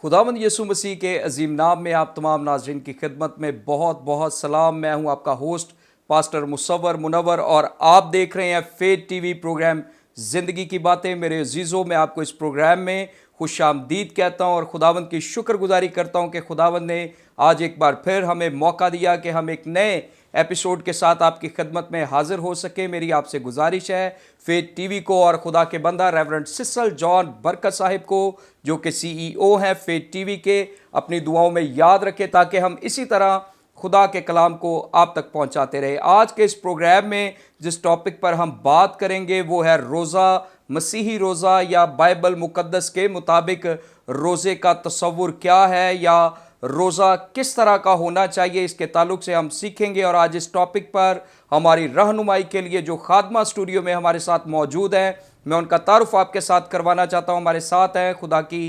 खुदावंद यीशु मसीह के अजीम नाम में आप तमाम नाज़रीन की खिदमत में बहुत बहुत सलाम। मैं हूं आपका होस्ट पास्टर मुसव्वर मुनव्वर और आप देख रहे हैं फेथ टीवी प्रोग्राम ज़िंदगी की बातें। मेरे अजीज़ों, मैं आपको इस प्रोग्राम में खुशामदीद कहता हूं और खुदावंद की शुक्रगुजारी करता हूं कि खुदावंद ने आज एक बार फिर हमें मौका दिया कि हम एक नए एपिसोड के साथ आपकी खिदमत में हाजिर हो सके। मेरी आपसे गुजारिश है फेथ टीवी को और खुदा के बंदा रेवरेंड सिसल जॉन बरकत साहिब को, जो कि CEO हैं फेथ टीवी के, अपनी दुआओं में याद रखें ताकि हम इसी तरह खुदा के कलाम को आप तक पहुंचाते रहे। आज के इस प्रोग्राम में जिस टॉपिक पर हम बात करेंगे वो है रोज़ा, मसीही रोज़ा या बाइबल मुकद्दस के मुताबिक रोज़े का तस्वुर क्या है या रोज़ा किस तरह का होना चाहिए, इसके ताल्लुक से हम सीखेंगे। और आज इस टॉपिक पर हमारी रहनुमाई के लिए जो खादमा स्टूडियो में हमारे साथ मौजूद हैं, मैं उनका तारुफ आपके साथ करवाना चाहता हूं। हमारे साथ हैं खुदा की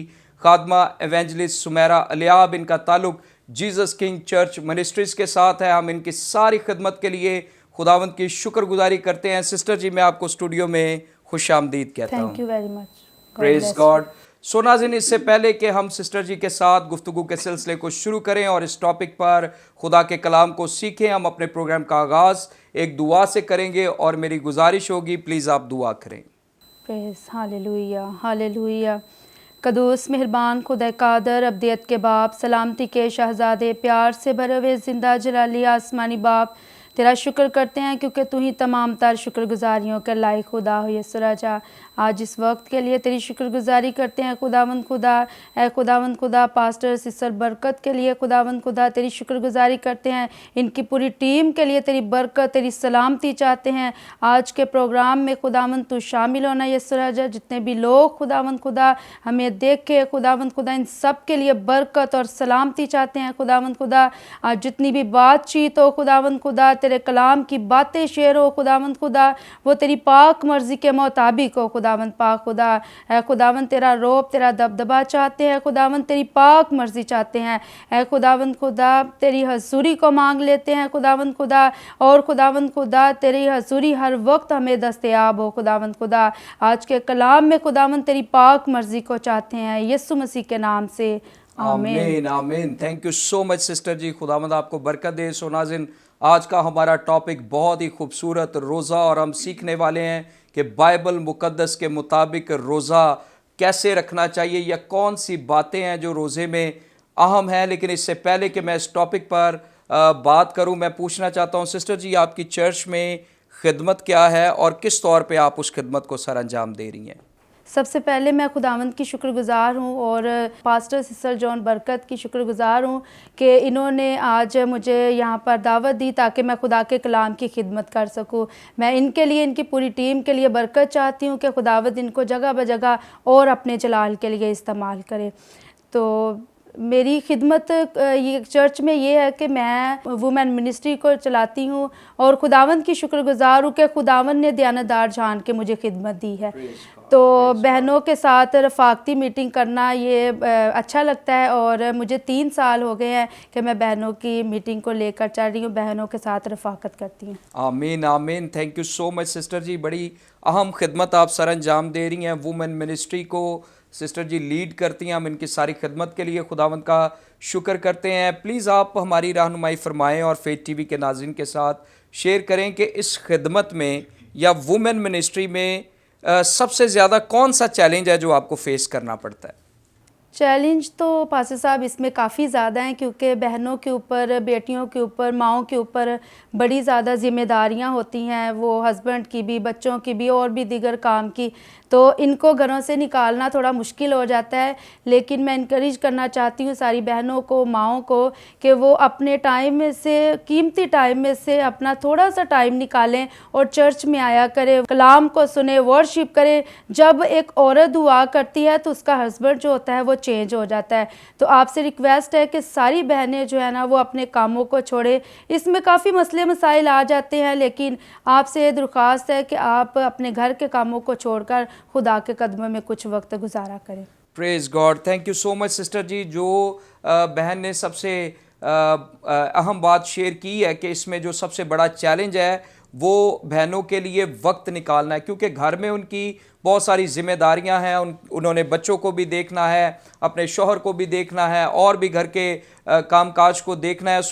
खादमा एवेंजलिस्ट सुमेरा अलियाब। इनका ताल्लुक जीसस किंग चर्च मिनिस्ट्रीज़ के साथ है। हम इनकी सारी खिदमत के लिए खुदावंद की शुक्रगुजारी करते हैं। सिस्टर जी, मैं आपको स्टूडियो में खुशामदीद कहता हूँ। Thank you very much. Praise God. So नाज़रीन, इससे पहले कि हम सिस्टर जी के साथ गुफ्तगू के सिलसिले को शुरू करें और इस टॉपिक पर खुदा के कलाम को सीखें, हम अपने प्रोग्राम का आगाज़ एक दुआ से करेंगे और मेरी गुजारिश होगी प्लीज़ आप दुआ करें। Praise hallelujah hallelujah. कदूस मेहरबान खुदा कादर अब्दियत के बाप, सलामती के शहजादे, प्यार से भरे हुए जिंदा जलाली आसमानी बाप, तेरा शुक्र करते हैं क्योंकि तू ही तमाम तर शुक्रगुजारियों के लायक खुदा हो। यीशु राजा, आज इस वक्त के लिए तेरी शुक्रगुजारी करते हैं खुदावंद खुदा। ए खुदावंद खुदा, पास्टर सिस्टर बरकत के लिए खुदावंद खुदा तेरी शुक्रगुजारी करते हैं। इनकी पूरी टीम के लिए तेरी बरकत, तेरी सलामती चाहते हैं। आज के प्रोग्राम में खुदावंद तू शामिल होना यीशु राजा। जितने भी लोग खुदावंद खुदा हमें देख के खुदावंद खुदा इन सब के लिए बरकत और सलामती चाहते हैं खुदावंद खुदा। आज जितनी भी बातचीत हो खुदावंद खुदा, तेरे कलाम की बातें शेयर हो खुदावंद खुदा, वो तेरी पाक मर्जी के मुताबिक हो खुदावंद पाक खुदा। है खुदावंद तेरा रोब, तेरा दबदबा चाहते हैं खुदावंद, तेरी पाक मर्जी चाहते हैं। है खुदावंद खुदा, तेरी हजूरी को मांग लेते हैं खुदावंद खुदा। और खुदावंद खुदा, तेरी हजूरी हर वक्त हमें दस्तयाब हो खुदावंद खुदा। आज के कलाम में खुदावंद तेरी पाक मर्जी को चाहते हैं यीशु मसीह के नाम से, आमीन आमीन। Thank you so much sister ji, खुदावंद आपको बरकत दे। सो नाज़रीन, आज का हमारा टॉपिक बहुत ही खूबसूरत रोज़ा, और हम सीखने वाले हैं कि बाइबल मुकद्दस के मुताबिक रोज़ा कैसे रखना चाहिए या कौन सी बातें हैं जो रोज़े में अहम हैं। लेकिन इससे पहले कि मैं इस टॉपिक पर बात करूं, मैं पूछना चाहता हूं सिस्टर जी, आपकी चर्च में खिदमत क्या है और किस तौर पे आप उस खिदमत को सर अंजाम दे रही हैं? सबसे पहले मैं खुदावंद की शुक्रगुजार हूँ और पास्टर सिस्टर जॉन बरकत की शुक्रगुजार हूँ कि इन्होंने आज मुझे यहाँ पर दावत दी ताकि मैं खुदा के कलाम की खिदमत कर सकूँ। मैं इनके लिए, इनकी पूरी टीम के लिए बरकत चाहती हूँ कि खुदावंद इनको जगह ब जगह और अपने जलाल के लिए इस्तेमाल करे। तो मेरी खिदमत ये चर्च में ये है कि मैं वुमेन मिनिस्ट्री को चलाती हूँ और खुदावंद की शुक्रगुजार हूँ कि खुदावंद ने दयानतदार जान के मुझे खिदमत दी है। तो बहनों के साथ रफाकती मीटिंग करना ये अच्छा लगता है और मुझे 3 साल हो गए हैं कि मैं बहनों की मीटिंग को लेकर चल रही हूँ, बहनों के साथ रफाकत करती हूँ। आमीन आमीन। Thank you so much sister ji, बड़ी अहम खिदमत आप सर अंजाम दे रही हैं। वुमेन मिनिस्ट्री को सिस्टर जी लीड करती हैं। हम इनकी सारी खिदमत के लिए खुदावंद का शुक्र करते हैं। प्लीज़ आप हमारी रहनुमाई फरमाएँ और फेथ टीवी के नाज़रीन के साथ शेयर करें कि इस खिदमत में या वुमेन मिनिस्ट्री में सबसे ज़्यादा कौन सा चैलेंज है जो आपको फेस करना पड़ता है? चैलेंज तो पास्टर साहब इसमें काफ़ी ज़्यादा हैं क्योंकि बहनों के ऊपर, बेटियों के ऊपर, माँओं के ऊपर बड़ी ज़्यादा जिम्मेदारियां होती हैं, वो हस्बैंड की भी, बच्चों की भी और भी दीगर काम की। तो इनको घरों से निकालना थोड़ा मुश्किल हो जाता है। लेकिन मैं इनकरेज करना चाहती हूँ सारी बहनों को, माँओं को कि वो अपने टाइम में से, कीमती टाइम में से अपना थोड़ा सा टाइम निकालें और चर्च में आया करें, कलाम को सुने, वर्शिप करें। जब एक औरत दुआ करती है तो उसका हस्बैंड जो होता है वो चेंज हो जाता है। तो आपसे रिक्वेस्ट है कि सारी बहनें जो है ना वो अपने कामों को छोड़े। इसमें काफ़ी मसले मसाइल आ जाते हैं, लेकिन आपसे दरख्वास्त है कि आप अपने घर के कामों को छोड़कर खुदा के कदमों में कुछ वक्त गुजारा करें। Praise God. Thank you so much sister ji. जो बहन ने सबसे अहम बात शेयर की है कि इसमें जो सबसे बड़ा चैलेंज है वो बहनों के लिए वक्त निकालना है, क्योंकि घर में उनकी बहुत सारी जिम्मेदारियां हैं। उन्होंने बच्चों को भी देखना है, अपने शौहर को भी देखना है और भी घर के कामकाज को देखना है।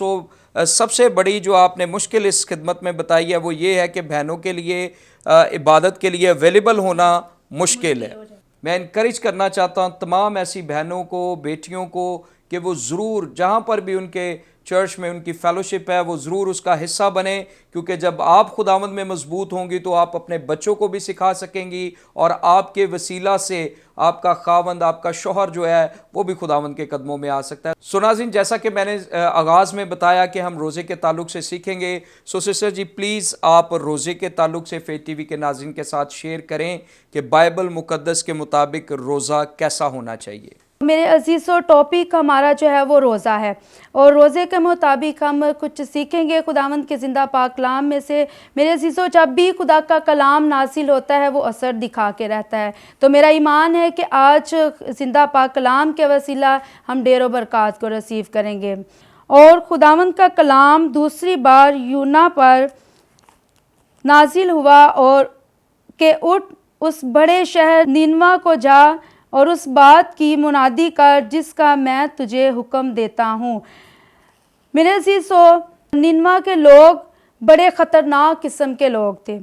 सबसे बड़ी जो आपने मुश्किल इस खिदमत में बताई है वो ये है कि बहनों के लिए इबादत के लिए अवेलेबल होना मुश्किल है। मैं इनकरेज करना चाहता हूँ तमाम ऐसी बहनों को, बेटियों को, कि वो ज़रूर जहाँ पर भी उनके चर्च में उनकी फेलोशिप है वो ज़रूर उसका हिस्सा बने, क्योंकि जब आप खुदावंद में मजबूत होंगी तो आप अपने बच्चों को भी सिखा सकेंगी और आपके वसीला से आपका खावंद, आपका शौहर जो है वो भी खुदावंद के कदमों में आ सकता है। सो नाज़रीन, जैसा कि मैंने आगाज़ में बताया कि हम रोज़े के ताल्लुक से सीखेंगे, सो सिस्टर जी प्लीज़ आप रोज़े के ताल्लुक से फेथ टीवी के नाज़रीन के साथ शेयर करें कि बाइबल मुकद्दस के मुताबिक रोज़ा कैसा होना चाहिए। मेरे अजीज़ों, टॉपिक हमारा जो है वो रोज़ा है और रोज़े के मुताबिक हम कुछ सीखेंगे खुदावंद के ज़िंदा पाक कलाम में से। मेरे अजीज़ों, जब भी खुदा का कलाम नासिल होता है वो असर दिखा के रहता है। तो मेरा ईमान है कि आज ज़िंदा पाक कलाम के वसीला हम ढेरों बरक़ात को रिसीव करेंगे। और खुदावंद का कलाम दूसरी बार यूना पर नाजिल हुआ और के उठ उस बड़े शहर निनवा को जा और उस बात की मुनादी कर जिसका मैं तुझे हुक्म देता हूँ। मेरे अज़ीज़ों, निनवा के लोग बड़े ख़तरनाक किस्म के लोग थे।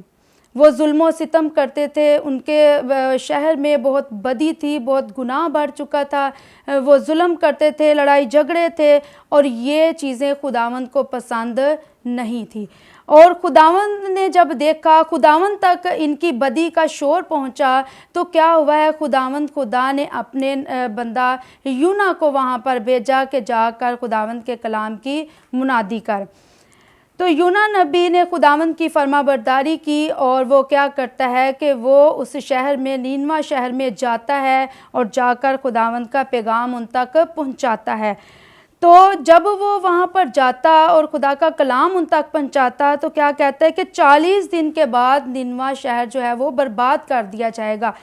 वो जुल्म सितम करते थे, उनके शहर में बहुत बदी थी, बहुत गुनाह बढ़ चुका था, वो जुल्म करते थे, लड़ाई झगड़े थे और ये चीज़ें खुदावंद को पसंद नहीं थी। और खुदावंद ने जब देखा, खुदावंद तक इनकी बदी का शोर पहुंचा, तो क्या हुआ है, खुदा ने अपने बंदा यूना को वहां पर भेजा कि जाकर खुदावंद के कलाम की मुनादी कर। तो यूना नबी ने खुदावंद की फरमाबरदारी की और वो क्या करता है कि वो उस शहर में, नीनवा शहर में जाता है और जाकर खुदावंद का पैगाम उन तक पहुंचाता है। तो जब वो वहाँ पर जाता और खुदा का कलाम उन तक पहुँचाता, तो क्या कहता है कि 40 दिन के बाद निनवा शहर जो है वो बर्बाद कर दिया जाएगा,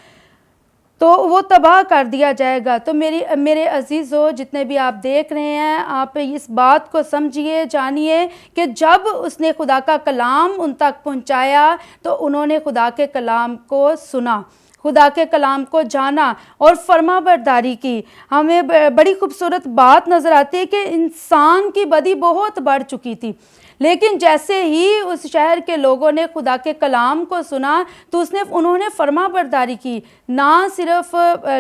तो वो तबाह कर दिया जाएगा। तो मेरे अजीज़ों, जितने भी आप देख रहे हैं, आप इस बात को समझिए, जानिए कि जब उसने खुदा का कलाम उन तक पहुँचाया तो उन्होंने खुदा के कलाम को सुना, खुदा के कलाम को जाना और फरमाबरदारी की। हमें बड़ी खूबसूरत बात नज़र आती है कि इंसान की बदी बहुत बढ़ चुकी थी, लेकिन जैसे ही उस शहर के लोगों ने खुदा के कलाम को सुना तो उन्होंने फरमाबरदारी की। ना सिर्फ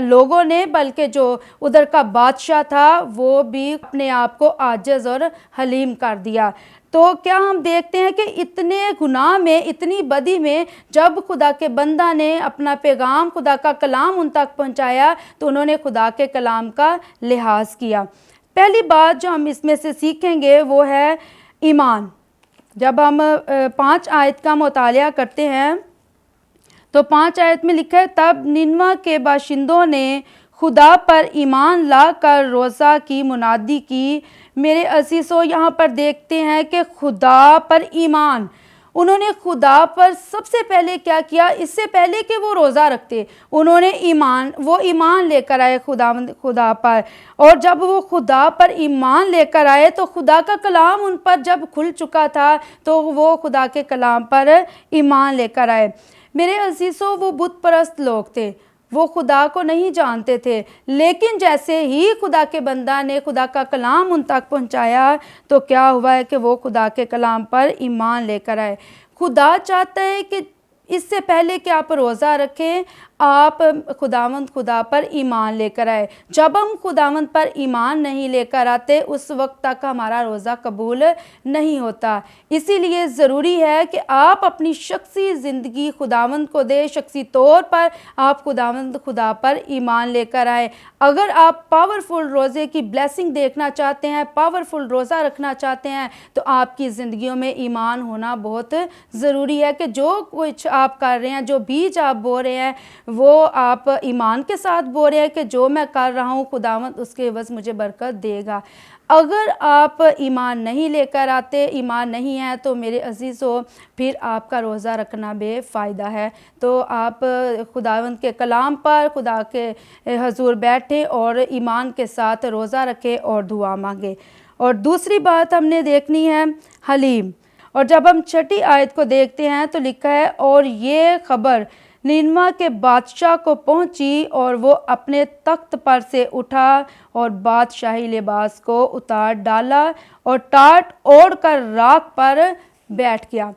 लोगों ने, बल्कि जो उधर का बादशाह था वो भी अपने आप को आजिज़ और हलीम कर दिया। तो क्या हम देखते हैं कि इतने गुनाह में, इतनी बदी में, जब खुदा के बंदा ने अपना पैगाम, खुदा का कलाम उन तक पहुंचाया, तो उन्होंने खुदा के कलाम का लिहाज किया। पहली बात जो हम इसमें से सीखेंगे वो है ईमान। जब हम 5 आयत का मुतालिया करते हैं तो 5 आयत में लिखा है, तब निनवा के बाशिंदों ने खुदा पर ईमान ला कर रोज़ा की मुनादी की। मेरे अजीज़ों, यहाँ पर देखते हैं कि खुदा पर ईमान, उन्होंने खुदा पर सबसे पहले क्या किया, इससे पहले कि वो रोज़ा रखते, उन्होंने वो ईमान लेकर आए खुदा पर। और जब वो खुदा पर ईमान लेकर आए तो खुदा का कलाम उन पर जब खुल चुका था तो वो खुदा के कलाम पर ईमान लेकर आए। मेरे अजीज़ों, वो बुत परस्त लोग थे, वो खुदा को नहीं जानते थे, लेकिन जैसे ही खुदा के बंदा ने खुदा का कलाम उन तक पहुंचाया तो क्या हुआ है कि वो खुदा के कलाम पर ईमान लेकर आए। खुदा चाहता है कि इससे पहले कि आप रोज़ा रखें, आप खुदा पर ईमान लेकर आए। जब हम खुदावंद पर ईमान नहीं लेकर आते, उस वक्त तक हमारा रोज़ा कबूल नहीं होता। इसीलिए ज़रूरी है कि आप अपनी शख्सी ज़िंदगी खुदावंद को दे, शख्सी तौर पर आप खुदा पर ईमान लेकर आए। अगर आप पावरफुल रोज़े की ब्लेसिंग देखना चाहते हैं, पावरफुल रोज़ा रखना चाहते हैं, तो आपकी ज़िंदगियों में ईमान होना बहुत ज़रूरी है कि जो कुछ आप कर रहे हैं, जो बीज आप बो रहे हैं, वो आप ईमान के साथ बो रहे हैं कि जो मैं कर रहा हूँ खुदावंद उसके एवज़ मुझे बरकत देगा। अगर आप ईमान नहीं लेकर आते, ईमान नहीं है, तो मेरे अजीज़ों फिर आपका रोज़ा रखना बेफ़ायदा है। तो आप खुदावंद के कलाम पर खुदा के हजूर बैठें और ईमान के साथ रोज़ा रखें और दुआ मांगे। और दूसरी बात हमने देखनी है हलीम। और जब हम 6ठी आयत को देखते हैं तो लिखा है, और ये खबर निनवा के बादशाह को पहुंची और वो अपने तख्त पर से उठा और बादशाही लिबास को उतार डाला और टाट ओढ़ कर राख पर बैठ गया।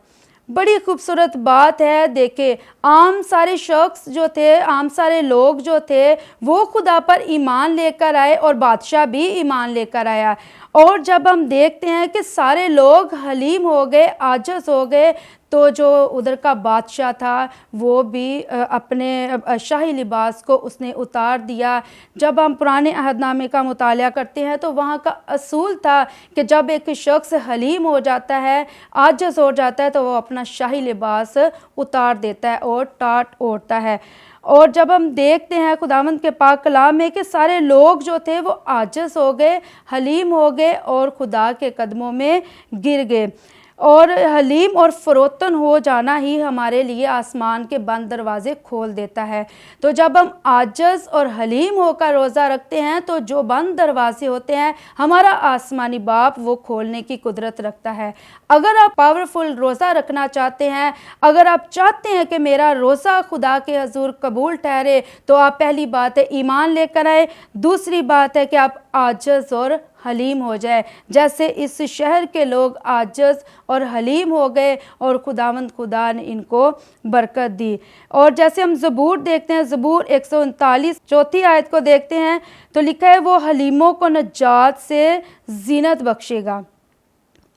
बड़ी खूबसूरत बात है। देखे, आम सारे शख्स जो थे, आम सारे लोग जो थे, वो खुदा पर ईमान लेकर आए और बादशाह भी ईमान लेकर आया। और जब हम देखते हैं कि सारे लोग हलीम हो गए, आजिज़ हो गए, तो जो उधर का बादशाह था वो भी अपने शाही लिबास को उसने उतार दिया। जब हम पुराने अहदनामे का मुताला करते हैं तो वहाँ का असूल था कि जब एक शख्स हलीम हो जाता है, आजिज़ हो जाता है, तो वो अपना शाही लिबास उतार देता है और टाट ओढ़ता है। और जब हम देखते हैं खुदावंद के पाक कलाम में कि सारे लोग जो थे वो आजिज़ हो गए, हलीम हो गए और खुदा के कदमों में गिर गए। और हलीम और फ़रोतन हो जाना ही हमारे लिए आसमान के बंद दरवाज़े खोल देता है। तो जब हम आजिज़ और हलीम होकर रोज़ा रखते हैं तो जो बंद दरवाज़े होते हैं हमारा आसमानी बाप वो खोलने की कुदरत रखता है। अगर आप पावरफुल रोज़ा रखना चाहते हैं, अगर आप चाहते हैं कि मेरा रोज़ा खुदा के हजूर कबूल ठहरे, तो आप पहली बात है ईमान लेकर आए, दूसरी बात है कि आप आजिज़ और हलीम हो जाए, जैसे इस शहर के लोग आजिज़ और हलीम हो गए और खुदावंद खुदा ने इनको बरकत दी। और जैसे हम ज़बूर देखते हैं, ज़बूर 139 चौथी आयत को देखते हैं तो लिखा है, वो हलीमों को नजात से जीनत बख्शेगा।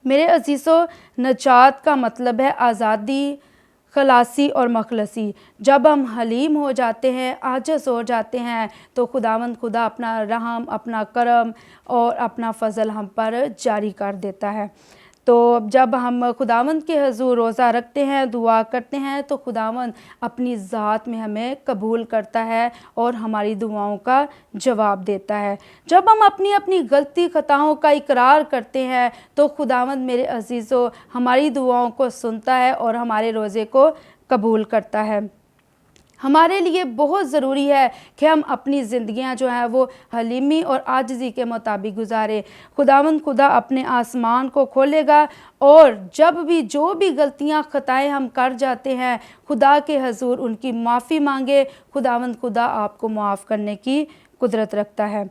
मेरे अजीज़ों, नजात का मतलब है आज़ादी, खलासी और मखलसी। जब हम हलीम हो जाते हैं, आजिज़ हो जाते हैं, तो खुदावंद खुदा अपना रहम, अपना करम और अपना फ़ज़ल हम पर जारी कर देता है। तो जब हम खुदावंद के हजूर रोज़ा रखते हैं, दुआ करते हैं, तो खुदावंद अपनी ज़ात में हमें कबूल करता है और हमारी दुआओं का जवाब देता है। जब हम अपनी अपनी गलती खताओं का इकरार करते हैं तो खुदावंद मेरे अजीज़ों हमारी दुआओं को सुनता है और हमारे रोज़े को कबूल करता है। हमारे लिए बहुत ज़रूरी है कि हम अपनी ज़िंदगियां जो हैं वो हलीमी और आजिज़ी के मुताबिक गुजारें। खुदावंद खुदा अपने आसमान को खोलेगा और जब भी जो भी गलतियां खताएं हम कर जाते हैं, खुदा के हजूर उनकी माफ़ी मांगे। खुदावंद खुदा आपको माफ़ करने की कुदरत रखता है।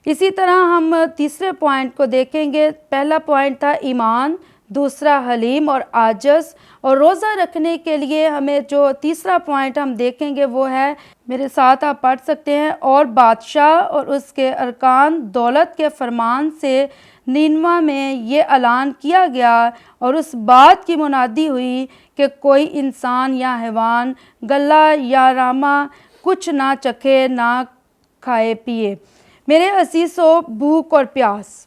इसी तरह हम तीसरे पॉइंट को देखेंगे। पहला पॉइंट था ईमान, दूसरा हलीम और आजिज़। और रोज़ा रखने के लिए हमें जो तीसरा पॉइंट हम देखेंगे वो है, मेरे साथ आप पढ़ सकते हैं, और बादशाह और उसके अरकान दौलत के फरमान से निनवा में ये ऐलान किया गया और उस बात की मुनादी हुई कि कोई इंसान या हैवान गला या रामा कुछ ना चखे ना खाए पिए। मेरे अजीज़ों, भूख और प्यास,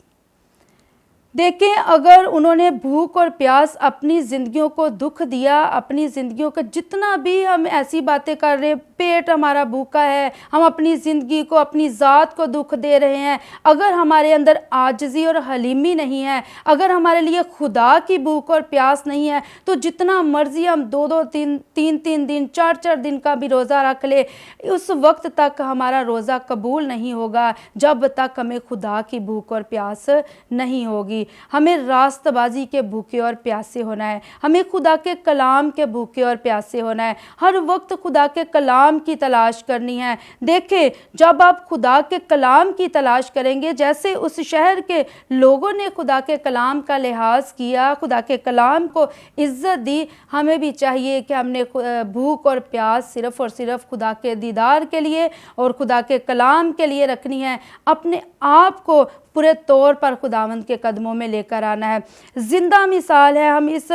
देखें, अगर उन्होंने भूख और प्यास अपनी ज़िंदगियों को दुख दिया, अपनी ज़िंदगियों का जितना भी हम ऐसी बातें कर रहे हैं, पेट हमारा भूखा है, हम अपनी ज़िंदगी को, अपनी ज़ात को दुख दे रहे हैं, अगर हमारे अंदर आजिज़ी और हलीमी नहीं है, अगर हमारे लिए खुदा की भूख और प्यास नहीं है, तो जितना मर्ज़ी हम 2-2, 3-3 दिन, 4-4 दिन का भी रोज़ा रख ले, उस वक्त तक हमारा रोज़ा कबूल नहीं होगा जब तक हमें खुदा की भूख और प्यास नहीं होगी। हमें रास्तबाजी के भूखे और प्यासे होना है, हमें खुदा के कलाम के भूखे और प्यासे होना है, हर वक्त खुदा के कलाम की तलाश करनी है। देखें, जब आप खुदा के कलाम की तलाश करेंगे, जैसे उस शहर के लोगों ने खुदा के कलाम का लिहाज किया, खुदा के कलाम को इज्जत दी, हमें भी चाहिए कि हमने भूख और प्यास सिर्फ़ और सिर्फ खुदा के दीदार के लिए और खुदा के कलाम के लिए रखनी है। अपने आप को पूरे तौर पर खुदावंद के कदमों में लेकर आना है। ज़िंदा मिसाल है। हम इस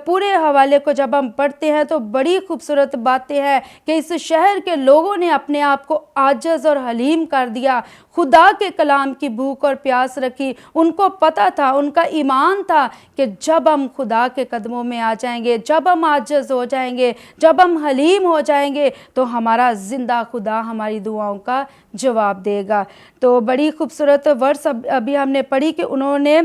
पूरे हवाले को जब हम पढ़ते हैं तो बड़ी खूबसूरत बातें हैं कि इस शहर के लोगों ने अपने आप को आजिज़ और हलीम कर दिया, खुदा के कलाम की भूख और प्यास रखी। उनको पता था, उनका ईमान था कि जब हम खुदा के कदमों में आ जाएंगे, जब हम आजिज़ हो जाएंगे, जब हम हलीम हो जाएंगे, तो हमारा ज़िंदा खुदा हमारी दुआओं का जवाब देगा। तो बड़ी खूबसूरत वर्स अभी हमने पढ़ी कि उन्होंने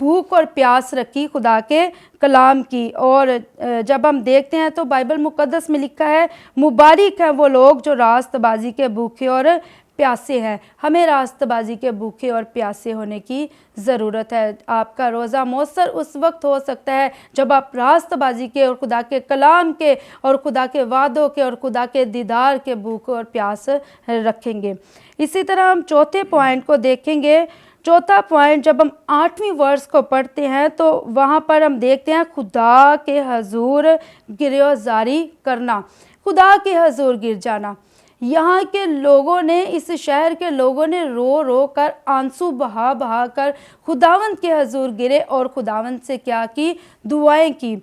भूख और प्यास रखी खुदा के कलाम की। और जब हम देखते हैं तो बाइबल मुकद्दस में लिखा है, मुबारक हैं वो लोग जो रास्तबाजी के भूखे और प्यासे हैं। हमें रास्तबाजी के भूखे और प्यासे होने की ज़रूरत है। आपका रोज़ा मौसर उस वक्त हो सकता है जब आप रास्तबाजी के और खुदा के कलाम के और खुदा के वादों के और खुदा के दीदार के भूख और प्यास रखेंगे। इसी तरह हम चौथे पॉइंट को देखेंगे। चौथा पॉइंट, जब हम 8वीं वर्स को पढ़ते हैं तो वहाँ पर हम देखते हैं खुदा के हजूर गिरफ्तारी करना, खुदा के हजूर गिर जाना। यहाँ के लोगों ने, इस शहर के लोगों ने रो रो कर, आंसू बहा बहा कर खुदावंत के हजूर गिरे और खुदावंत से क्या की, दुआएं की।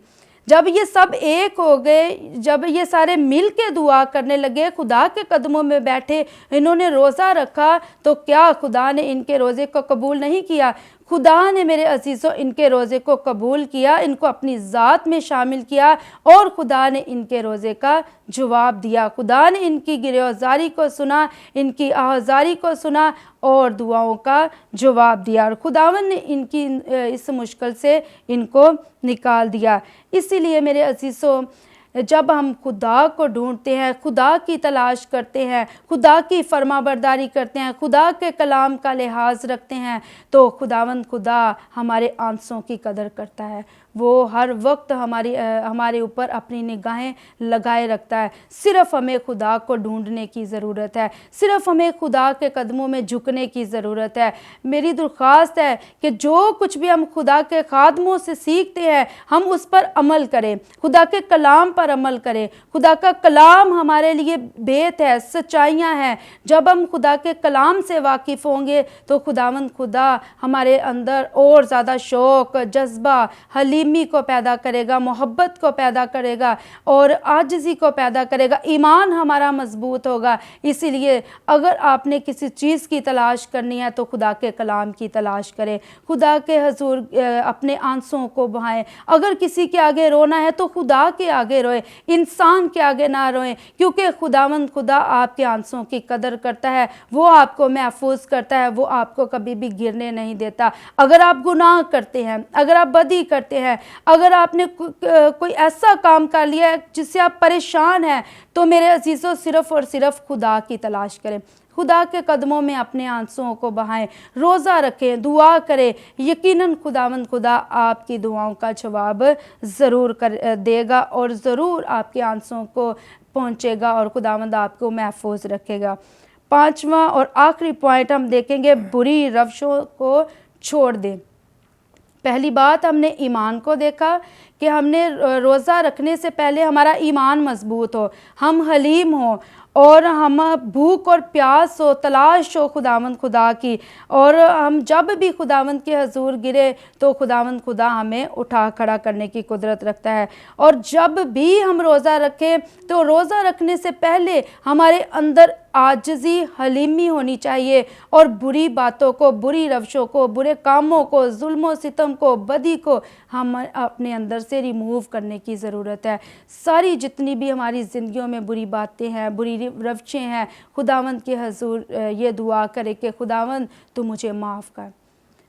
जब ये सब एक हो गए, जब ये सारे मिल के दुआ करने लगे, खुदा के कदमों में बैठे, इन्होंने रोज़ा रखा, तो क्या खुदा ने इनके रोज़े को कबूल नहीं किया? खुदा ने मेरे अजीज़ों इनके रोज़े को कबूल किया, इनको अपनी ज़ात में शामिल किया और खुदा ने इनके रोज़े का जवाब दिया। खुदा ने इनकी गिरफ्तारी को सुना, इनकी आहाजारी को सुना और दुआओं का जवाब दिया और खुदावन ने इनकी इस मुश्किल से इनको निकाल दिया। इसीलिए मेरे अजीज़ों, जब हम खुदा को ढूंढते हैं, खुदा की तलाश करते हैं, खुदा की फरमाबरदारी करते हैं, खुदा के कलाम का लिहाज रखते हैं, तो खुदावंद खुदा हमारे आंसुओं की कदर करता है। वो हर वक्त हमारे ऊपर अपनी निगाहें लगाए रखता है। सिर्फ़ हमें खुदा को ढूंढने की ज़रूरत है, सिर्फ़ हमें खुदा के कदमों में झुकने की ज़रूरत है। मेरी दरख्वास्त है कि जो कुछ भी हम खुदा के खादमों से सीखते हैं, हम उस पर अमल करें, खुदा के कलाम पर अमल करें। खुदा का कलाम हमारे लिए बेत है, सच्चाइयाँ हैं। जब हम खुदा के कलाम से वाकिफ़ होंगे तो खुदावंद खुदा हमारे अंदर और ज़्यादा शौक़, जज्बा, हलीमी को पैदा करेगा, मोहब्बत को पैदा करेगा और आजिज़ी को पैदा करेगा। ईमान हमारा मजबूत होगा। इसीलिए अगर आपने किसी चीज़ की तलाश करनी है तो खुदा के कलाम की तलाश करें, खुदा के हजूर अपने आंसुओं को बहाएं। अगर किसी के आगे रोना है तो खुदा के आगे रोए, इंसान के आगे ना रोएं, क्योंकि खुदावंद खुदा आपके आंसुओं की कदर करता है। वो आपको महफूज करता है, वो आपको कभी भी गिरने नहीं देता। अगर आप गुनाह करते हैं, अगर आप बदी करते हैं, अगर आपने कोई ऐसा काम कर लिया है जिससे आप परेशान हैं, तो मेरे अजीज़ों सिर्फ़ और सिर्फ खुदा की तलाश करें, खुदा के कदमों में अपने आंसुओं को बहाएं, रोज़ा रखें, दुआ करें। यकीनन खुदावंद खुदा आपकी दुआओं का जवाब ज़रूर देगा और ज़रूर आपके आंसुओं को पहुँचेगा और खुदावंद आपको महफूज रखेगा। 5वां और आखिरी पॉइंट हम देखेंगे, बुरी रवशों को छोड़ दें। पहली बात, हमने ईमान को देखा कि हमने रोज़ा रखने से पहले हमारा ईमान मजबूत हो, हम हलीम हो और हम भूख और प्यास हो, तलाश हो खुदावंद खुदा की, और हम जब भी खुदावंद के हजूर गिरे तो खुदावंद खुदा हमें उठा खड़ा करने की कुदरत रखता है। और जब भी हम रोज़ा रखें तो रोज़ा रखने से पहले हमारे अंदर आजिज़ी, हलीमी होनी चाहिए और बुरी बातों को, बुरी रवशों को, बुरे कामों को, जुल्म सितम को, बदी को हम अपने अंदर से रिमूव करने की ज़रूरत है। सारी जितनी भी हमारी ज़िंदगियों में बुरी बातें हैं, बुरी रवशें हैं, खुदावंद के हजूर ये दुआ करे कि खुदावंद तू मुझे माफ़ कर,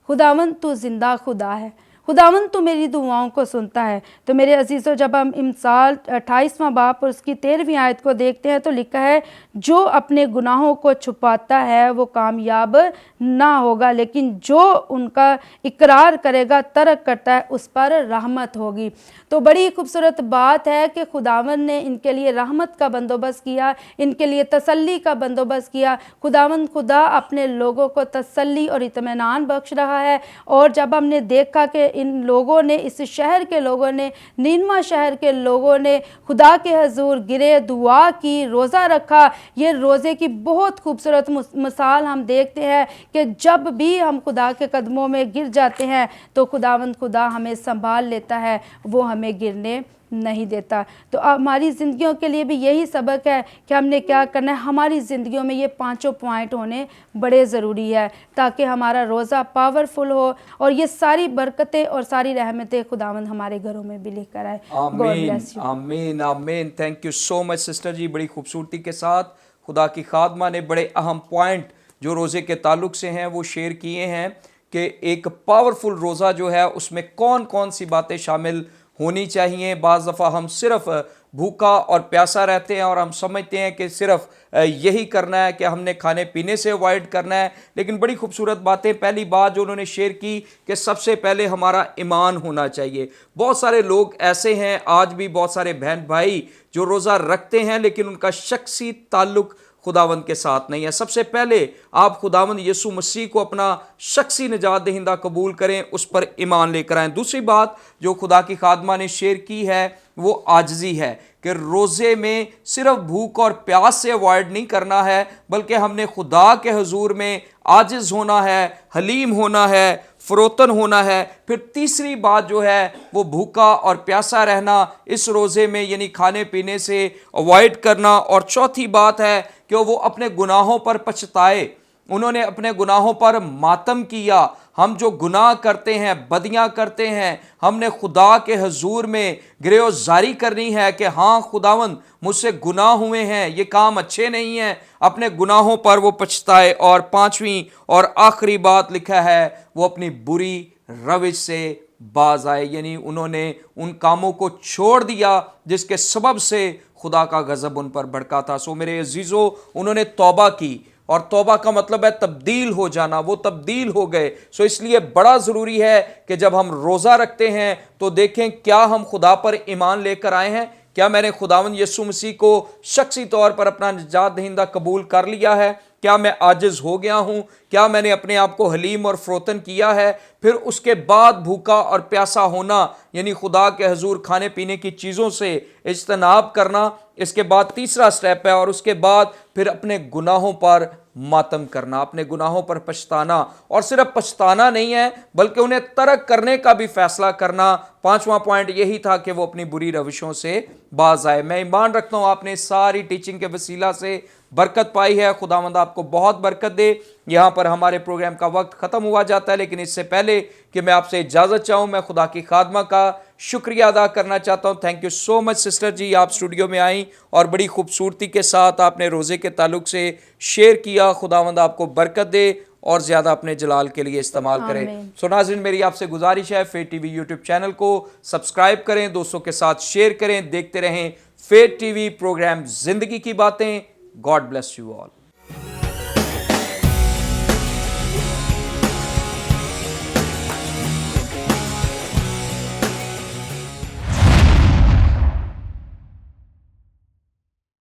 खुदावंद तू ज़िंदा खुदा है, खुदावंद तो मेरी दुआओं को सुनता है। तो मेरे अजीज़ों, जब हम इमसाल 28वां बाब और उसकी 13वीं आयत को देखते हैं तो लिखा है, जो अपने गुनाहों को छुपाता है वो कामयाब ना होगा, लेकिन जो उनका इकरार करेगा, तर्क करता है, उस पर रहमत होगी। तो बड़ी खूबसूरत बात है कि खुदावंद ने इनके लिए रहमत का बंदोबस्त किया, इनके लिए तसल्ली का बंदोबस्त किया। खुदावंद खुदा अपने लोगों को तसल्ली और इत्मीनान बख्श रहा है। और जब हमने देखा कि इन लोगों ने, इस शहर के लोगों ने, नीनवा शहर के लोगों ने खुदा के हजूर गिरे, दुआ की, रोज़ा रखा, ये रोज़े की बहुत खूबसूरत मिसाल हम देखते हैं कि जब भी हम खुदा के कदमों में गिर जाते हैं तो खुदावंद खुदा हमें संभाल लेता है, वो हमें गिरने नहीं देता। तो हमारी ज़िंदगियों के लिए भी यही सबक है कि हमने क्या करना है। हमारी ज़िंदगियों में ये 5 पॉइंट होने बड़े ज़रूरी है ताकि हमारा रोज़ा पावरफुल हो और ये सारी बरकतें और सारी रहमतें खुदावंद हमारे घरों में भी लेकर आए। आमीन, आमीन, आमीन। Thank you so much sister ji, बड़ी खूबसूरती के साथ खुदा की खादमा ने बड़े अहम पॉइंट जो रोज़े के ताल्लुक से हैं वो शेयर किए हैं कि एक पावरफुल रोज़ा जो है उसमें कौन कौन सी बातें शामिल होनी चाहिए। बाज़ दफ़ा हम सिर्फ भूखा और प्यासा रहते हैं और हम समझते हैं कि सिर्फ यही करना है कि हमने खाने पीने से अवॉइड करना है। लेकिन बड़ी खूबसूरत बातें, पहली बात जो उन्होंने शेयर की कि सबसे पहले हमारा ईमान होना चाहिए। बहुत सारे लोग ऐसे हैं, आज भी बहुत सारे बहन भाई जो रोज़ा रखते हैं लेकिन उनका शख्सी ताल्लुक खुदावंद के साथ नहीं है। सबसे पहले आप खुदावंद यीशु मसीह को अपना शख्सी निजात दहिंदा कबूल करें, उस पर ईमान लेकर आएं। दूसरी बात जो खुदा की खादमा ने शेयर की है वो आजिज़ी है कि रोज़े में सिर्फ भूख और प्यास से अवॉइड नहीं करना है, बल्कि हमने खुदा के हुजूर में आजिज़ होना है, हलीम होना है, फरोतन होना है। फिर तीसरी बात जो है वो भूखा और प्यासा रहना इस रोज़े में, यानी खाने पीने से अवॉइड करना। और चौथी बात है कि वो अपने गुनाहों पर पछताए। उन्होंने अपने गुनाहों पर मातम किया। हम जो गुनाह करते हैं, बदियां करते हैं, हमने खुदा के हुजूर में गिरफ्तारी करनी है कि हाँ खुदावंद मुझसे गुनाह हुए हैं, ये काम अच्छे नहीं हैं। अपने गुनाहों पर वो पछताए। और पांचवी और आखिरी बात लिखा है वो अपनी बुरी रविश से बाज आए, यानी उन्होंने उन कामों को छोड़ दिया जिसके सबब से खुदा का गजब उन पर भड़का था। सो मेरे अजीजों, उन्होंने तौबा की, और तौबा का मतलब है तब्दील हो जाना। वो तब्दील हो गए। सो इसलिए बड़ा ज़रूरी है कि जब हम रोज़ा रखते हैं तो देखें क्या हम खुदा पर ईमान लेकर आए हैं, क्या मैंने खुदावंद यीशु मसीह को शख्सी तौर पर अपना निजात दहिंदा कबूल कर लिया है, क्या मैं आजिज़ हो गया हूँ, क्या मैंने अपने आप को हलीम और फरोतन किया है। फिर उसके बाद भूखा और प्यासा होना, यानी खुदा के हुजूर खाने पीने की चीज़ों से इज्तनाब करना, इसके बाद तीसरा स्टेप है। और उसके बाद फिर अपने गुनाहों पर मातम करना, अपने गुनाहों पर पछताना। और सिर्फ पछताना नहीं है बल्कि उन्हें तर्क करने का भी फैसला करना। पांचवा पॉइंट यही था कि वो अपनी बुरी रविशों से बाज आए। मैं ईमान रखता हूँ आपने सारी टीचिंग के वसीला से बरकत पाई है। खुदावंद आपको बहुत बरकत दे। यहाँ पर हमारे प्रोग्राम का वक्त ख़त्म हुआ जाता है, लेकिन इससे पहले कि मैं आपसे इजाज़त चाहूँ, मैं खुदा की खादमा का शुक्रिया अदा करना चाहता हूँ। Thank you so much sister ji, आप स्टूडियो में आई और बड़ी खूबसूरती के साथ आपने रोज़े के ताल्लुक से शेयर किया। खुदावंद आपको बरकत दे और ज़्यादा अपने जलाल के लिए इस्तेमाल करें। सो नाज़रीन, मेरी आपसे गुजारिश है, फेथ टीवी यूट्यूब चैनल को सब्सक्राइब करें, दोस्तों के साथ शेयर करें, देखते रहें फेथ टीवी प्रोग्राम ज़िंदगी की बातें। God bless you all.